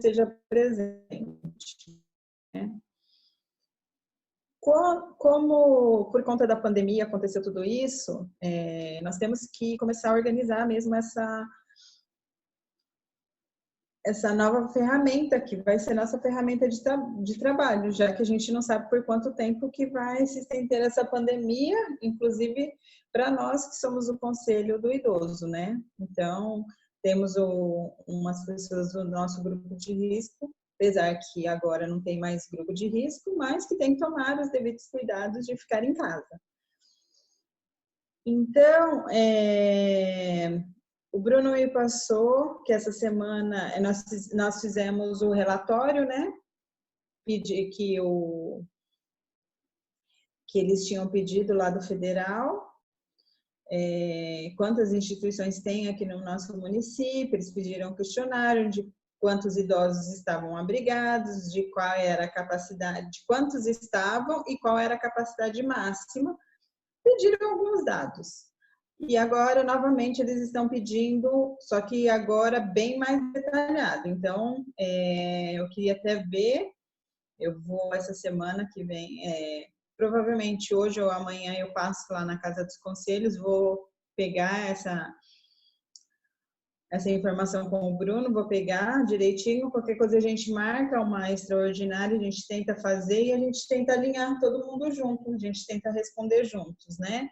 esteja presente, né? Como por conta da pandemia aconteceu tudo isso, nós temos que começar a organizar mesmo essa nova ferramenta, que vai ser nossa ferramenta de trabalho, já que a gente não sabe por quanto tempo que vai se estender essa pandemia, inclusive para nós que somos o Conselho do Idoso, né? Então, temos umas pessoas do nosso grupo de risco, apesar que agora não tem mais grupo de risco, mas que tem que tomar os devidos cuidados de ficar em casa. Então, o Bruno me passou que essa semana nós fizemos o relatório, né? Que eles tinham pedido lá do federal, quantas instituições tem aqui no nosso município. Eles pediram um questionário de quantos idosos estavam abrigados, de qual era a capacidade, de quantos estavam e qual era a capacidade máxima. Pediram alguns dados. E agora, novamente, eles estão pedindo, só que agora bem mais detalhado. Então, eu queria até ver, eu vou essa semana que vem, provavelmente hoje ou amanhã eu passo lá na Casa dos Conselhos, vou pegar essa informação com o Bruno, vou pegar direitinho, qualquer coisa a gente marca uma extraordinária, a gente tenta fazer e a gente tenta alinhar todo mundo junto, a gente tenta responder juntos, né?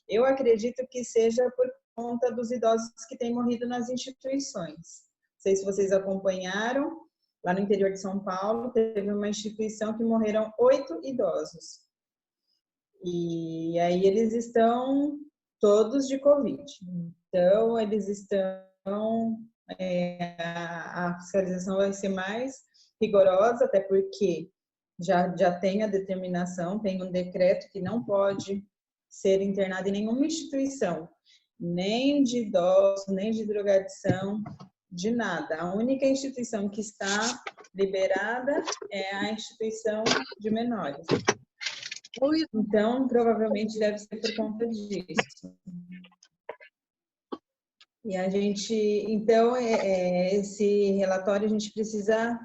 Eu acredito que seja por conta dos idosos que têm morrido nas instituições. Não sei se vocês acompanharam, lá no interior de São Paulo, teve uma instituição que morreram 8 idosos. E aí eles estão todos de Covid. Então, eles estão... a fiscalização vai ser mais rigorosa, até porque já tem a determinação, tem um decreto que não pode ser internado em nenhuma instituição, nem de idosos, nem de drogadição, de nada. A única instituição que está liberada é a instituição de menores. Então, provavelmente deve ser por conta disso. E a gente, então, esse relatório a gente precisa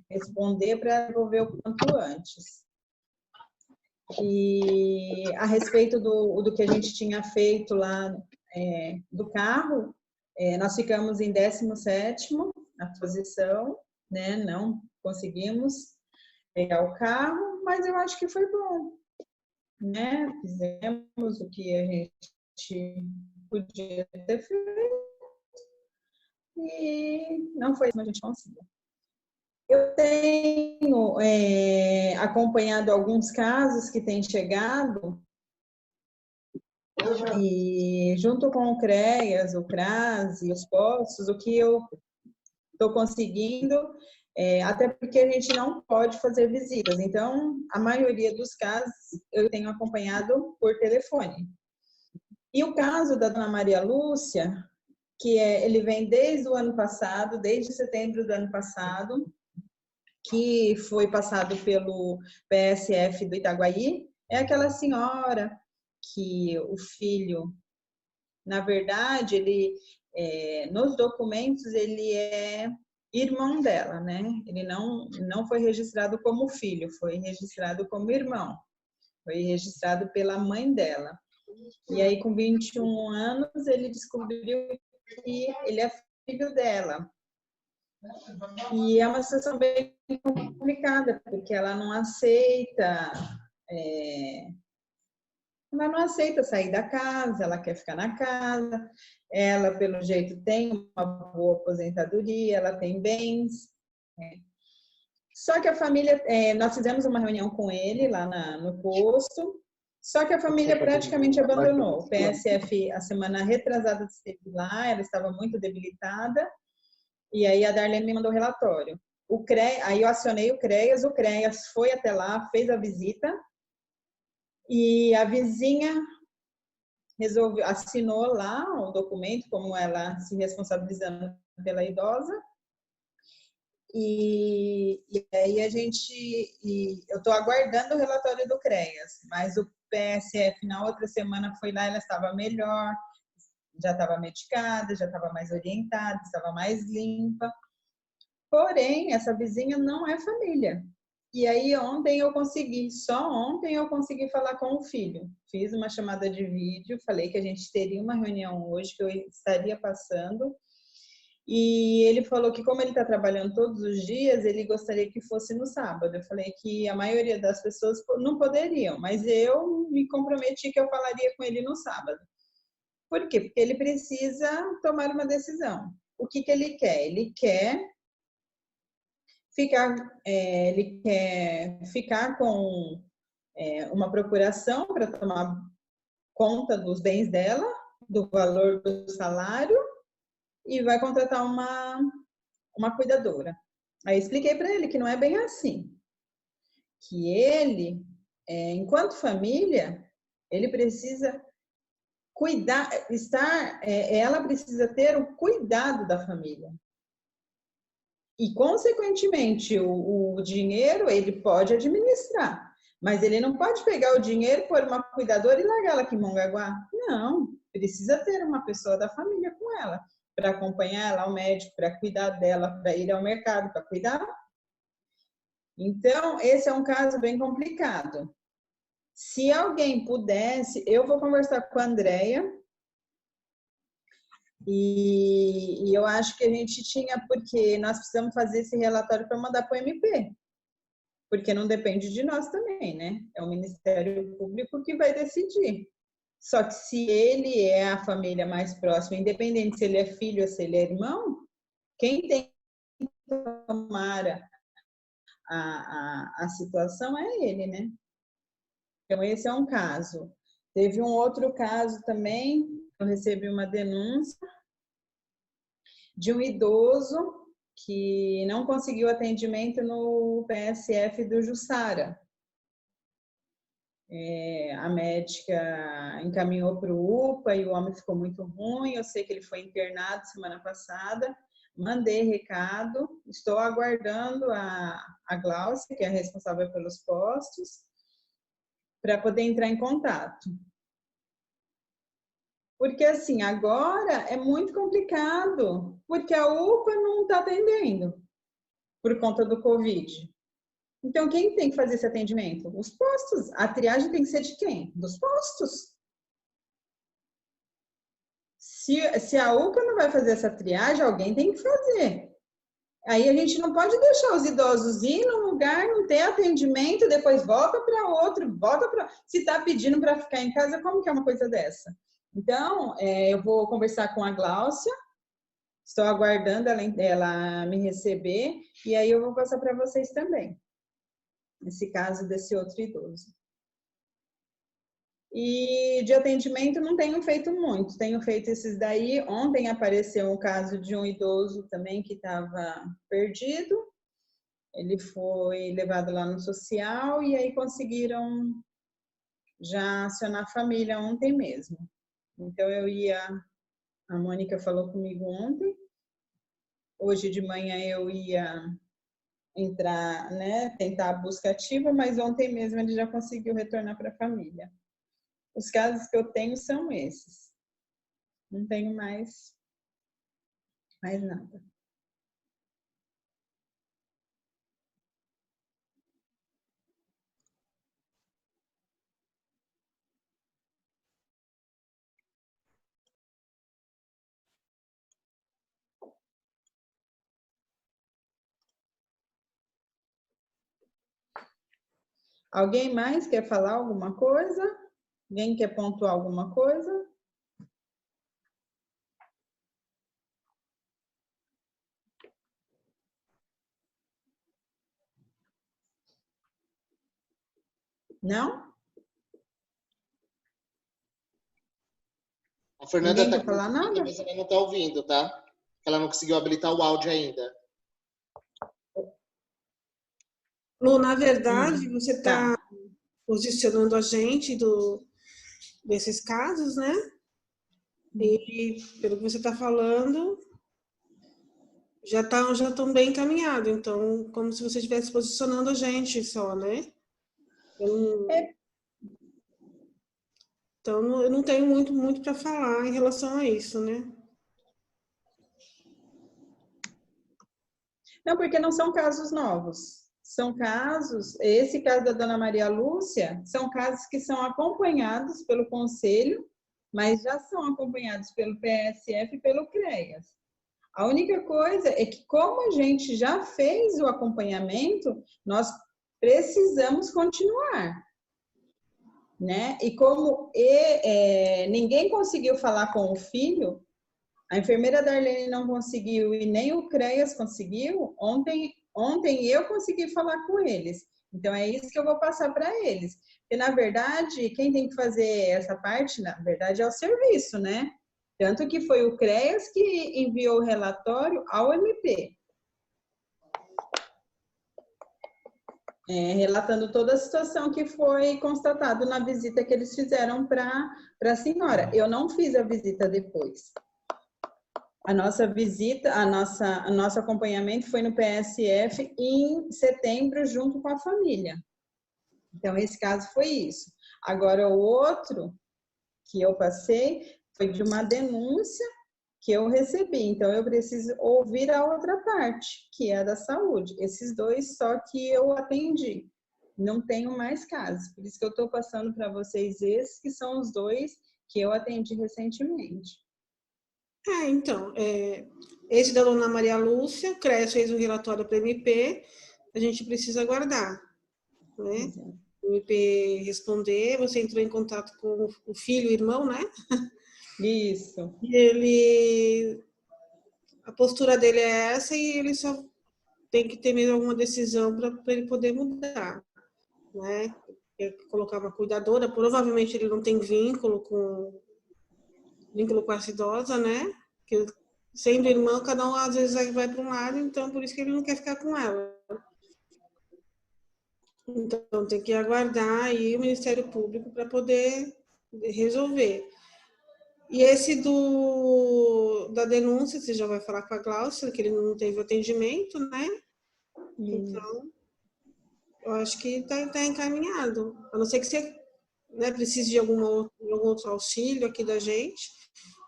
responder para devolver o quanto antes. E a respeito do que a gente tinha feito lá do carro, nós ficamos em 17º na posição, né? Não conseguimos pegar o carro, mas eu acho que foi bom, né? Fizemos o que a gente podia ter feito e não foi isso que a gente conseguiu. Eu tenho acompanhado alguns casos que têm chegado e junto com o CREAS, o CRAS e os postos, o que eu estou conseguindo, até porque a gente não pode fazer visitas. Então, a maioria dos casos eu tenho acompanhado por telefone. E o caso da dona Maria Lúcia, que ele vem desde o ano passado, desde setembro do ano passado, que foi passado pelo PSF do Itaguaí, é aquela senhora que o filho, na verdade, ele, nos documentos, ele é irmão dela, né? Ele não foi registrado como filho, foi registrado como irmão. Foi registrado pela mãe dela. E aí, com 21 anos, ele descobriu que ele é filho dela. E é uma situação bem complicada, porque ela não aceita sair da casa, ela quer ficar na casa, ela, pelo jeito, tem uma boa aposentadoria, ela tem bens. Só que a família, nós fizemos uma reunião com ele lá no posto, só que a família praticamente abandonou. O PSF, a semana retrasada, esteve lá, ela estava muito debilitada, e aí a Darlene me mandou o relatório. Aí eu acionei o CREAS foi até lá, fez a visita, e a vizinha assinou lá o documento, como ela se responsabilizando pela idosa. E aí eu estou aguardando o relatório do CREAS, mas o PSF na outra semana foi lá, ela estava melhor, já estava medicada, já estava mais orientada, estava mais limpa. Porém, essa vizinha não é família. E aí só ontem eu consegui falar com o filho. Fiz uma chamada de vídeo, falei que a gente teria uma reunião hoje, que eu estaria passando. E ele falou que como ele está trabalhando todos os dias, ele gostaria que fosse no sábado. Eu falei que a maioria das pessoas não poderiam, mas eu me comprometi que eu falaria com ele no sábado. Por quê? Porque ele precisa tomar uma decisão. O que ele quer? Ele quer ficar com uma procuração para tomar conta dos bens dela, do valor do salário, e vai contratar uma cuidadora. Aí expliquei para ele que não é bem assim, que ele, enquanto família, ele precisa cuidar, ela precisa ter o cuidado da família. E, consequentemente, o dinheiro ele pode administrar, mas ele não pode pegar o dinheiro, pôr uma cuidadora e largar ela aqui em Mongaguá. Não, precisa ter uma pessoa da família com ela, para acompanhar ela ao médico, para cuidar dela, para ir ao mercado, para cuidar. Então, esse é um caso bem complicado. Se alguém pudesse, eu vou conversar com a Andrea, e eu acho que a gente tinha, porque nós precisamos fazer esse relatório para mandar para o MP, porque não depende de nós também, né? É o Ministério Público que vai decidir. Só que se ele é a família mais próxima, independente se ele é filho ou se ele é irmão, quem tem que tomar a situação é ele, né? Então, esse é um caso. Teve um outro caso também, eu recebi uma denúncia de um idoso que não conseguiu atendimento no PSF do Jussara. A médica encaminhou para o UPA e o homem ficou muito ruim. Eu sei que ele foi internado semana passada. Mandei recado, estou aguardando a Glaucia, que é a responsável pelos postos, para poder entrar em contato. Porque, assim, agora é muito complicado, porque a UPA não está atendendo por conta do Covid. Então, quem tem que fazer esse atendimento? Os postos. A triagem tem que ser de quem? Dos postos. Se a UPA não vai fazer essa triagem, alguém tem que fazer. Aí a gente não pode deixar os idosos ir num lugar, não ter atendimento, depois volta para outro, volta para... Se está pedindo para ficar em casa, como que é uma coisa dessa? Então, eu vou conversar com a Glaucia, estou aguardando ela me receber, e aí eu vou passar para vocês também, esse caso desse outro idoso. E de atendimento não tenho feito muito, tenho feito esses daí. Ontem apareceu um caso de um idoso também que estava perdido, ele foi levado lá no social e aí conseguiram já acionar a família ontem mesmo. Então a Mônica falou comigo ontem, hoje de manhã eu ia entrar, né, tentar a busca ativa, mas ontem mesmo ele já conseguiu retornar para a família. Os casos que eu tenho são esses. Não tenho mais nada. Alguém mais quer falar alguma coisa? Alguém quer pontuar alguma coisa? Não? A Fernanda Ninguém está quer falar aqui, nada? mas ela não está ouvindo, tá? Ela não conseguiu habilitar o áudio ainda. Lu, na verdade, você está Tá. posicionando a gente desses casos, né? E pelo que você está falando, já estão bem encaminhados. Então, como se você estivesse posicionando a gente só, né? Então, eu não tenho muito para falar em relação a isso, né? Não, porque não são casos novos. São casos, esse caso da dona Maria Lúcia, são casos que são acompanhados pelo Conselho, mas já são acompanhados pelo PSF e pelo CREAS. A única coisa é que, como a gente já fez o acompanhamento, nós precisamos continuar, né? E como ninguém conseguiu falar com o filho, a enfermeira Darlene não conseguiu e nem o CREAS conseguiu, ontem eu consegui falar com eles. Então, é isso que eu vou passar para eles. Porque, na verdade, quem tem que fazer essa parte, na verdade, é o serviço, né? Tanto que foi o CREAS que enviou o relatório ao MP. Relatando toda a situação que foi constatado na visita que eles fizeram para a senhora. Eu não fiz a visita depois. A nossa visita, o nosso acompanhamento foi no PSF em setembro, junto com a família. Então, esse caso foi isso. Agora, o outro que eu passei foi de uma denúncia que eu recebi. Então, eu preciso ouvir a outra parte, que é a da saúde. Esses dois só que eu atendi. Não tenho mais casos. Por isso que eu estou passando para vocês esses, que são os dois que eu atendi recentemente. Então, esse da dona Maria Lúcia, o CREAS fez um relatório para o MP, a gente precisa aguardar, né? O MP responder, você entrou em contato com o filho, o irmão, né? Isso. E a postura dele é essa e ele só tem que ter mesmo alguma decisão para ele poder mudar, né? Colocar uma cuidadora, provavelmente ele não tem vínculo com essa idosa, né? Que sendo irmão, cada um às vezes vai para um lado, então por isso que ele não quer ficar com ela. Então tem que aguardar aí o Ministério Público para poder resolver. E esse da denúncia, você já vai falar com a Glaucia, que ele não teve atendimento, né? Então, eu acho que está encaminhado. A não ser que você, né, precise de algum outro auxílio aqui da gente.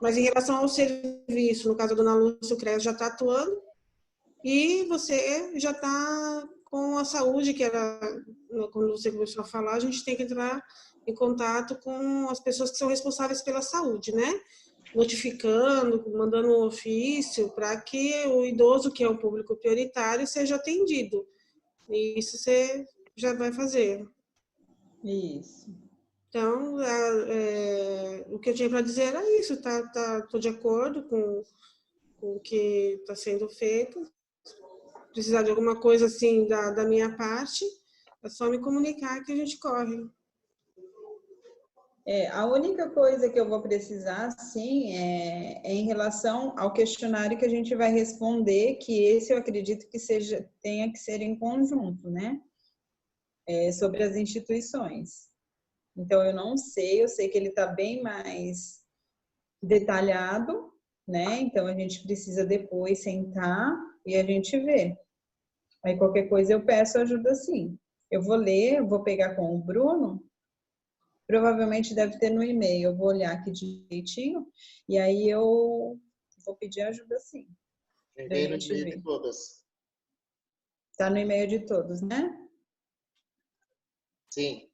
Mas em relação ao serviço, no caso da dona Lúcia, o CREAS já está atuando e você já está com a saúde, que era, quando você começou a falar, a gente tem que entrar em contato com as pessoas que são responsáveis pela saúde, né? Notificando, mandando um ofício para que o idoso, que é o público prioritário, seja atendido. E isso você já vai fazer. Isso. Então, o que eu tinha para dizer era isso, estou de acordo com o que está sendo feito. Precisar de alguma coisa assim da minha parte, é só me comunicar que a gente corre. A única coisa que eu vou precisar, sim, é em relação ao questionário que a gente vai responder, que esse eu acredito que tenha que ser em conjunto, né? Sobre as instituições. Então, eu não sei, eu sei que ele está bem mais detalhado, né? Então, a gente precisa depois sentar e a gente ver. Aí, qualquer coisa, eu peço ajuda, sim. Eu vou ler, vou pegar com o Bruno, provavelmente deve ter no e-mail, eu vou olhar aqui direitinho, e aí eu vou pedir ajuda, sim. Enviei no e-mail de todas. Tá no e-mail de todos, né? Sim.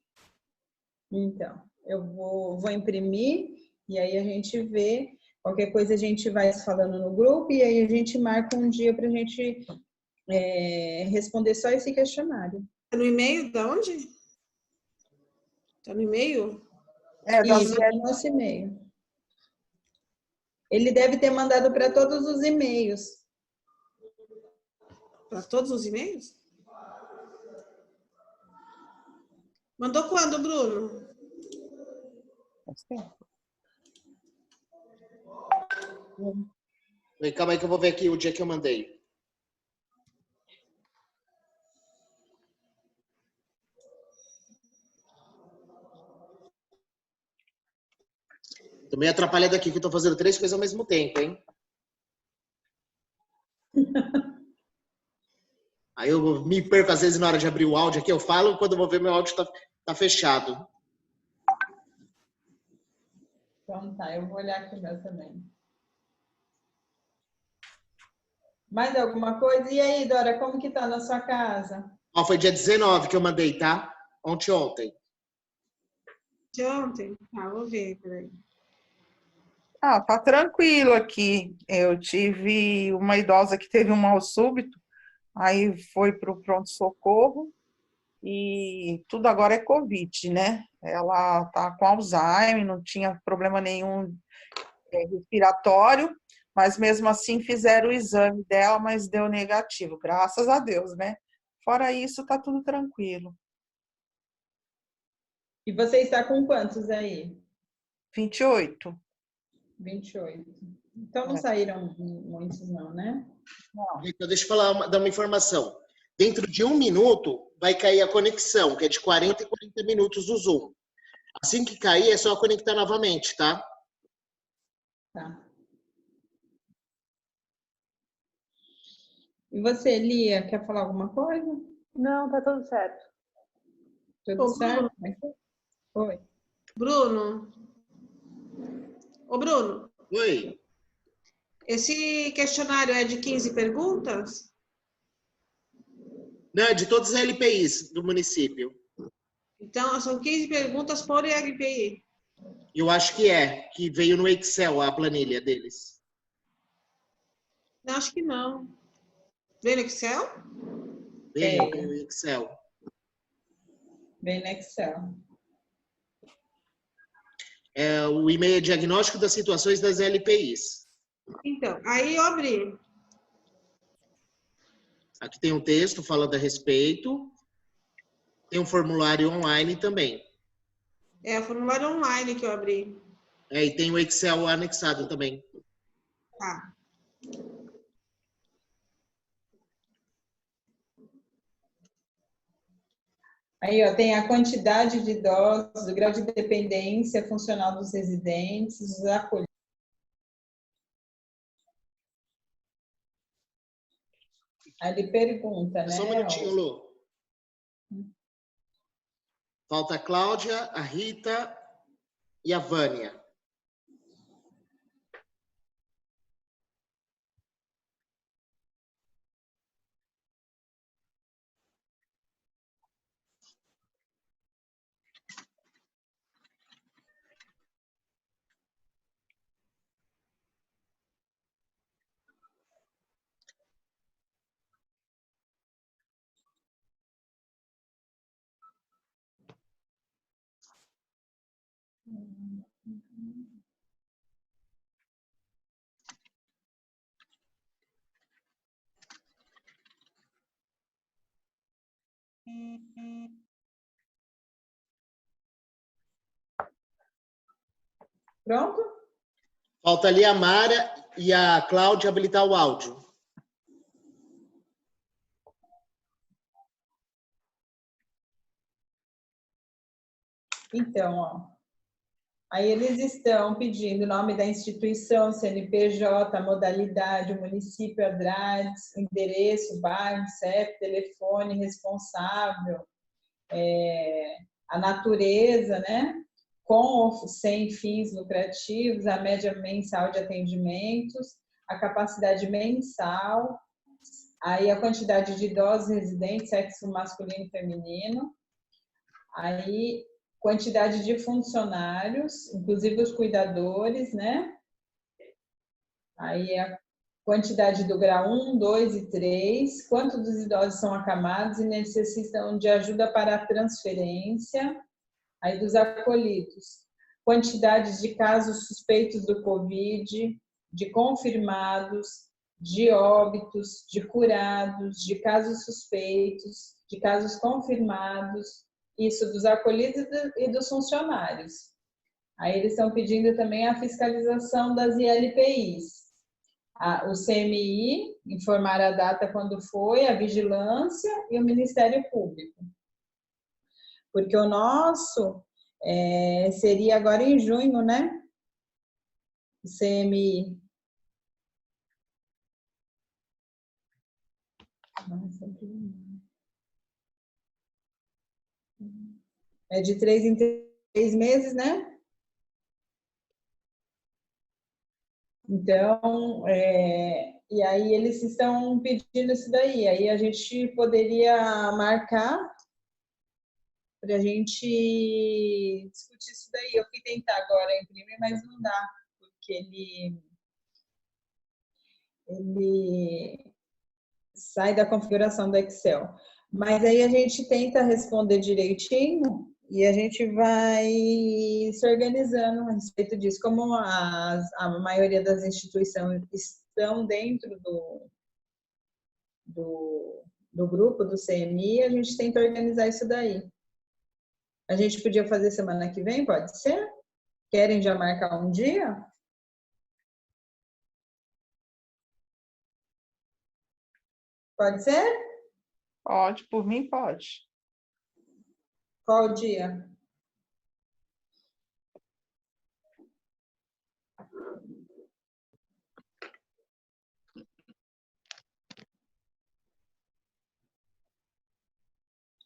Então, eu vou imprimir e aí a gente vê. Qualquer coisa a gente vai se falando no grupo e aí a gente marca um dia para a gente responder só esse questionário. Tá no e-mail da onde? Tá no e-mail? Isso, é nosso e-mail. Ele deve ter mandado para todos os e-mails. Para todos os e-mails? Mandou quando, Bruno? Calma aí que eu vou ver aqui o dia que eu mandei. Tô meio atrapalhado aqui, que eu tô fazendo 3 coisas ao mesmo tempo, hein? Aí eu me perco às vezes na hora de abrir o áudio aqui, eu falo, quando eu vou ver meu áudio tá fechado. Então tá, eu vou olhar aqui o meu também. Mais alguma coisa? E aí, Dora, como que tá na sua casa? Ó, foi dia 19 que eu mandei, tá? Ontem. De ontem? Ah, vou ver, peraí. Ah, tá tranquilo aqui. Eu tive uma idosa que teve um mal súbito, aí foi para o pronto-socorro e tudo agora é Covid, né? Ela tá com Alzheimer, não tinha problema nenhum respiratório, mas mesmo assim fizeram o exame dela, mas deu negativo, graças a Deus, né? Fora isso, tá tudo tranquilo. E você está com quantos aí? 28. 28. Então não É. saíram muitos, não, né? Não. Então, deixa eu falar, dar uma informação. Dentro de 1 minuto vai cair a conexão, que é de 40 em 40 minutos do Zoom. Assim que cair, é só conectar novamente, tá? Tá. E você, Lia, quer falar alguma coisa? Não, tá tudo certo. Tudo Ô, certo? Oi. Bruno. Ô, Bruno, Oi. esse questionário é de 15 perguntas? Não, é de todos os LPIs do município. Então, são 15 perguntas por LPI. Eu acho que veio no Excel a planilha deles. Não, acho que não. Vem no Excel? Veio no Excel. Bem no Excel. É, o e-mail é diagnóstico das situações das LPIs. Então, aí eu abri. Aqui tem um texto falando a respeito. Tem um formulário online também. É o formulário online que eu abri. É, e tem o Excel anexado também. Tá. Aí, ó, tem a quantidade de idosos, o grau de dependência funcional dos residentes, os acolhidos. Aí ele pergunta, né? Só um minutinho, Lu. Falta a Cláudia, a Rita e a Vânia. Pronto? Falta ali a Mara e a Cláudia habilitar o áudio. Então, ó. Aí eles estão pedindo o nome da instituição, CNPJ, modalidade, o município, a DRADS, endereço, bairro, CEP, telefone, responsável, a natureza, né? Com ou sem fins lucrativos, a média mensal de atendimentos, a capacidade mensal, aí a quantidade de idosos residentes, sexo masculino e feminino, aí quantidade de funcionários, inclusive os cuidadores, né? Aí a quantidade do grau 1, 2 e 3, quantos dos idosos são acamados e necessitam de ajuda para a transferência, aí dos acolhidos, quantidades de casos suspeitos do Covid, de confirmados, de óbitos, de curados, de casos suspeitos, de casos confirmados, isso dos acolhidos e dos funcionários. Aí eles estão pedindo também a fiscalização das ILPIs. O CMI, informar a data quando foi, a vigilância e o Ministério Público. Porque o nosso seria agora em junho, né? O CMI. É de 3 em 3 meses, né? Então, E aí eles estão pedindo isso daí. Aí a gente poderia marcar para a gente discutir isso daí. Eu fui tentar agora imprimir, mas não dá, porque ele sai da configuração do Excel. Mas aí a gente tenta responder direitinho e a gente vai se organizando a respeito disso. Como a maioria das instituições estão dentro do grupo do CMI, a gente tenta organizar isso daí. A gente podia fazer semana que vem, pode ser? Querem já marcar um dia? Pode ser? Pode, por mim pode. Qual dia?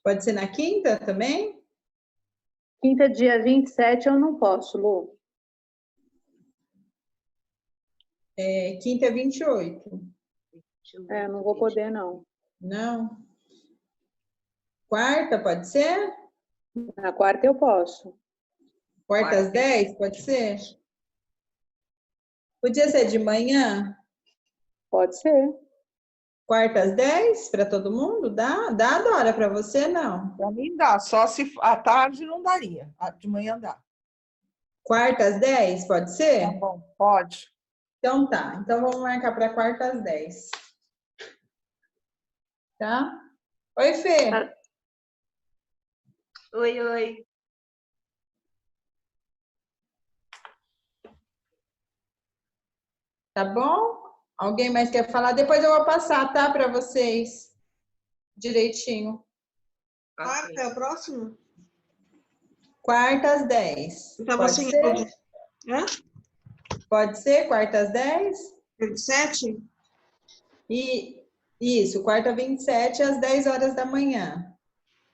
Pode ser na quinta também? Quinta, dia 27, eu não posso, Lu. Quinta é 28. Não vou poder, não. Não? Quarta, pode ser? Na quarta eu posso. Quarta às 10, pode ser? Podia ser de manhã? Pode ser. Quarta às 10 para todo mundo? Dá, Dora, para você não? Para mim dá, só se à tarde não daria. De manhã dá. Quarta às 10, pode ser? Tá bom, pode. Então tá. Então vamos marcar para quarta às 10. Tá? Oi, Fê. Oi. Tá bom? Alguém mais quer falar? Depois eu vou passar, tá? Para vocês. Direitinho. Quarta é o próximo? Quarta às 10. Então Pode você ser? Hã? Pode ser? Quarta às 10? 27? Isso, quarta 27 às 10 horas da manhã.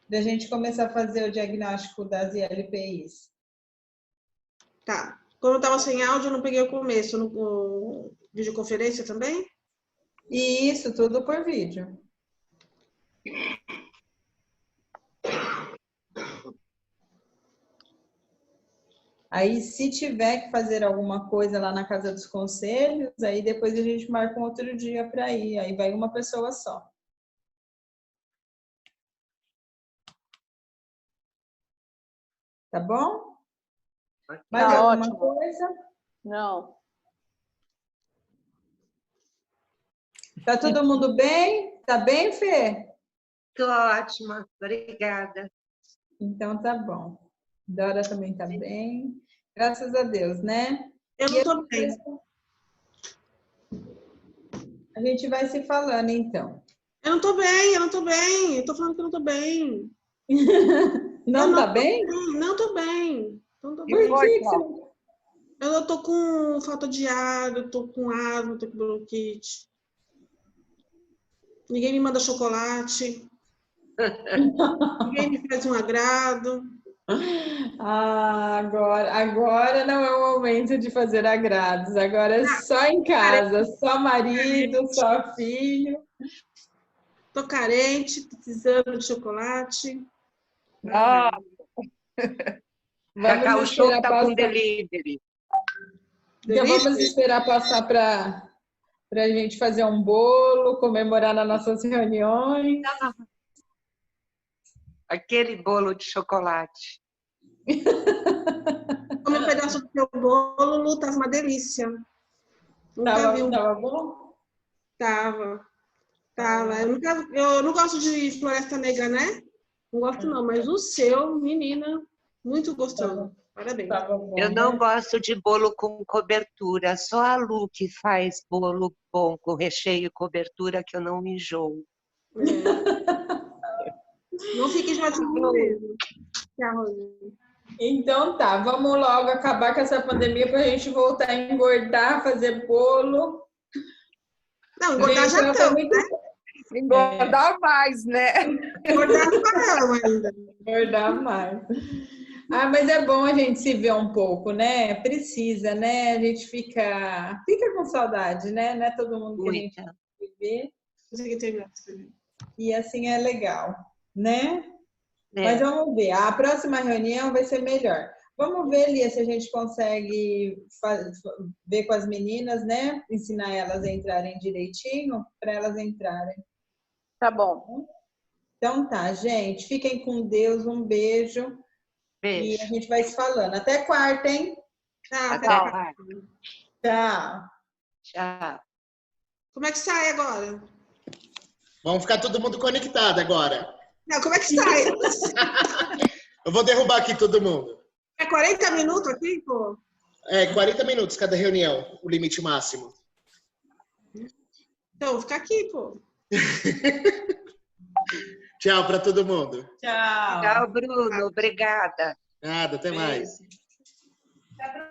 Da gente começar a fazer o diagnóstico das ILPIs. Tá. Como eu estava sem áudio, eu não peguei o começo. No videoconferência também? E isso, tudo por vídeo. Aí, se tiver que fazer alguma coisa lá na Casa dos Conselhos, aí depois a gente marca um outro dia para ir. Aí vai uma pessoa só. Tá bom? Mais Tá alguma ótimo. coisa? Não. Tá todo mundo bem? Tá bem, Fê? Tô ótima, obrigada. Então tá bom. Dora também tá bem. Graças a Deus, né? Eu não tô bem. A gente vai se falando, então. Eu não tô bem. Eu tô falando que eu não tô bem. Não tá bem? Não tô bem. Não tô Por bem. que você não... Eu tô com falta de ar, eu tô com asma, tô com bronquite. Ninguém me manda chocolate. Ninguém me faz um agrado. Ah, agora não é o momento de fazer agrados. Agora é só em casa, só marido, só filho. Tô carente, precisando de chocolate. Cacau Vamos Show esperar tá com passar. delivery. Então vamos esperar passar para a gente fazer um bolo, comemorar nas nossas reuniões. Aquele bolo de chocolate. Come um pedaço do teu bolo, Lu, tava uma delícia. Nunca vi um... Tava bom? Tava. Eu não gosto de Floresta Negra, né? Não gosto não, mas o seu, menina, muito gostoso. Parabéns. Tava bom, Eu não né? gosto de bolo com cobertura, só a Lu que faz bolo bom com recheio e cobertura que eu não me enjoo. Não fique enjoativo mesmo. Então tá, vamos logo acabar com essa pandemia para a gente voltar a engordar, fazer bolo. Não, engordar já estamos, né? Engordar mais, né? Engordar não paramos ainda. Engordar mais. Ah, mas é bom a gente se ver um pouco, né? Precisa, né? A gente fica com saudade, né? Não é todo mundo que a gente Muita. vê. Consegui terminar de escrever. E assim é legal, né? Mas É. vamos ver. A próxima reunião vai ser melhor. Vamos ver, Lia, se a gente consegue ver com as meninas, né? Ensinar elas a entrarem direitinho, para elas entrarem. Tá bom. Então tá, gente. Fiquem com Deus. Um beijo. E a Beijo. gente vai se falando. Até quarta, hein? Tá, Até tá. mais. Tchau. Tchau. Como é que sai agora? Vamos ficar todo mundo conectado agora. Não, como é que sai? Eu vou derrubar aqui todo mundo. É 40 minutos aqui, pô? 40 minutos cada reunião, o limite máximo. Então, fica aqui, pô. Tchau para todo mundo. Tchau. Tchau, Bruno. Obrigada. Nada, até mais. Beijo.